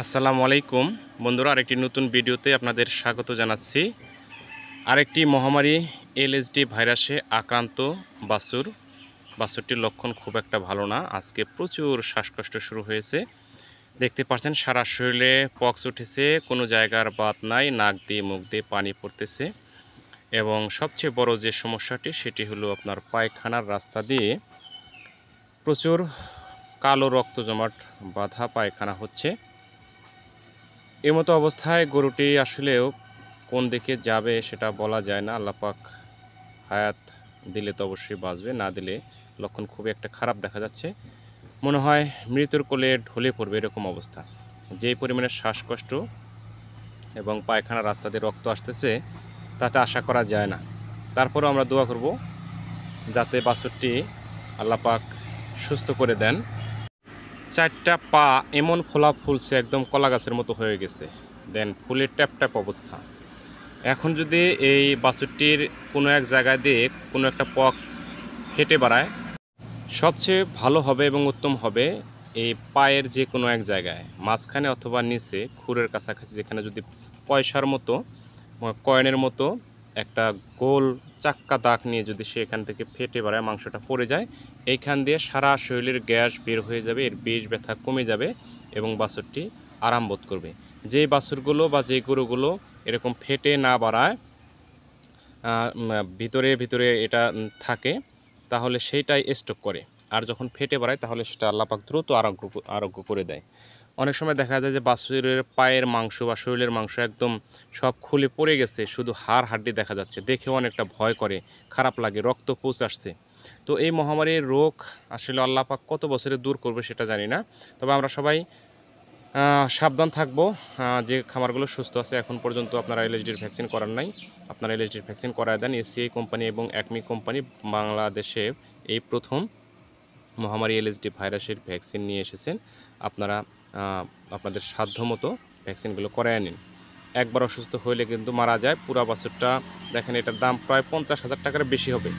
আসসালামু আলাইকুম বন্ধুরা, আরেকটি নতুন ভিডিওতে আপনাদের স্বাগত জানাচ্ছি। আরেকটি মহামারী এলএসডি ভাইরাসে আক্রান্ত বাছুরটির লক্ষণ খুব একটা ভালো না। আজকে প্রচুর শ্বাসকষ্ট শুরু হয়েছে। দেখতে পাচ্ছেন সারা শরীরে পক্স উঠেছে, কোনো জায়গার বাত নাই, নাক দিয়ে মুখ দিয়ে পানি পড়তেছে এবং সবচেয়ে বড় যে সমস্যাটি সেটি হলো আপনার পায়খানার রাস্তা দিয়ে প্রচুর কালো রক্ত জমাট বাঁধা পায়খানা হচ্ছে। এমতো অবস্থায় গরুটি আসলেও কোন দিকে যাবে সেটা বলা যায় না। আল্লাহ পাক হায়াত দিলে তো অবশ্যই বাঁচবে, না দিলে লক্ষণ খুবই একটা খারাপ দেখা যাচ্ছে। মনে হয় মৃত্যুর কোলে ঢলে পড়বে এরকম অবস্থা। যেই পরিমাণে শ্বাসকষ্ট এবং পায়খানার রাস্তা দিয়ে রক্ত আসতেছে তাতে আশা করা যায় না। তারপরেও আমরা দোয়া করব যাতে বাছুরটি আল্লাহ পাক সুস্থ করে দেন। চারটা পা এমন ফোলা ফুলছে, একদম কলা গাছের মতো হয়ে গেছে, দেন ফুলের ট্যাপ ট্যাপ অবস্থা। এখন যদি এই বাছুরটির কোনো এক জায়গায় দিয়ে কোনো একটা পক্স হেঁটে বেড়ায়, সবচেয়ে ভালো হবে এবং উত্তম হবে এই পায়ের যে কোনো এক জায়গায় মাঝখানে অথবা নিচে খুরের কাছাকাছি, যেখানে যদি পয়সার মতো কয়েনের মতো একটা গোল চাক্কা দাগ নিয়ে যদি সে এখান থেকে ফেটে বেড়ায়, মাংসটা পড়ে যায়, এইখান দিয়ে সারা শরীরের গ্যাস বের হয়ে যাবে, এর বিষ ব্যথা কমে যাবে এবং বাছুরটি আরাম বোধ করবে। যেই বাছুরগুলো বা যেই গরুগুলো এরকম ফেটে না বাড়ায়, ভিতরে ভিতরে এটা থাকে, তাহলে সেইটাই স্টক করে। আর যখন ফেটে বাড়ায় তাহলে সেটা আল্লাহ পাক দ্রুত আরোগ্য করে দেয়। অনেক সময় দেখা যায় যে বাছুরের পায়ের মাংস বা শরীরের মাংস একদম সব খুলে পড়ে গেছে, শুধু হাড় হাড্ডি দেখা যাচ্ছে, দেখেও অনেকটা ভয় করে, খারাপ লাগে, রক্ত পৌঁছ আসছে। তো এই মহামারীর রোগ আসলে আল্লাহ পাক কত বছরে দূর করবে সেটা জানি না। তবে আমরা সবাই সাবধান থাকবো। যে খামারগুলো সুস্থ আছে এখন পর্যন্ত আপনারা এলএসডির ভ্যাকসিন করান নাই, আপনারা এলএসডির ভ্যাকসিন করায় দেন। এসিআই কোম্পানি এবং অ্যাকমি কোম্পানি বাংলাদেশে এই প্রথম মহামারী এলএসডি ভাইরাসের ভ্যাকসিন নিয়ে এসেছেন। আপনারা আপনাদের সাধ্যমতো ভ্যাকসিনগুলো করায় নিন। একবার অসুস্থ হইলে কিন্তু মারা যায় পুরা বাছুরটা। দেখেন এটার দাম প্রায় 50,000 টাকার বেশি হবে,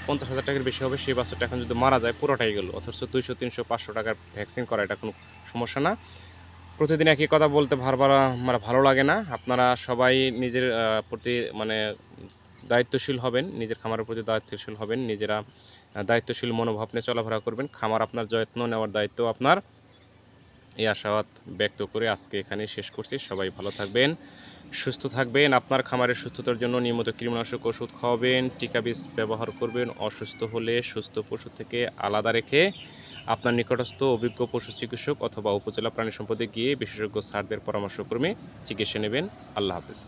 50,000 টাকার বেশি হবে। সেই বাছুরটা এখন যদি মারা যায় পুরোটাই গেল, অথচ 200, 300, 500 টাকার ভ্যাকসিন করা এটা কোনো সমস্যা না। প্রতিদিন একই কথা বলতে ভালো লাগে না। আপনারা সবাই নিজের প্রতি দায়িত্বশীল হবেন, নিজের খামারের প্রতি দায়িত্বশীল হবেন, নিজেরা দায়িত্বশীল মনোভাব নিয়ে চলাফেরা করবেন। খামার আপনার, যত্ন নেওয়ার দায়িত্ব আপনার। এই আশাবাদ ব্যক্ত করে আজকে এখানে শেষ করছি। সবাই ভালো থাকবেন, সুস্থ থাকবেন। আপনার খামারের সুস্থতার জন্য নিয়মিত কীটনাশক ওষুধ খাওয়াবেন, টিকা বীজ ব্যবহার করবেন। অসুস্থ হলে সুস্থ পশু থেকে আলাদা রেখে আপনার নিকটস্থ অভিজ্ঞ পশু চিকিৎসক অথবা উপজেলা প্রাণী সম্পদে গিয়ে বিশেষজ্ঞ স্যারদের পরামর্শক্রমে চিকিৎসা নেবেন। আল্লাহ হাফেজ।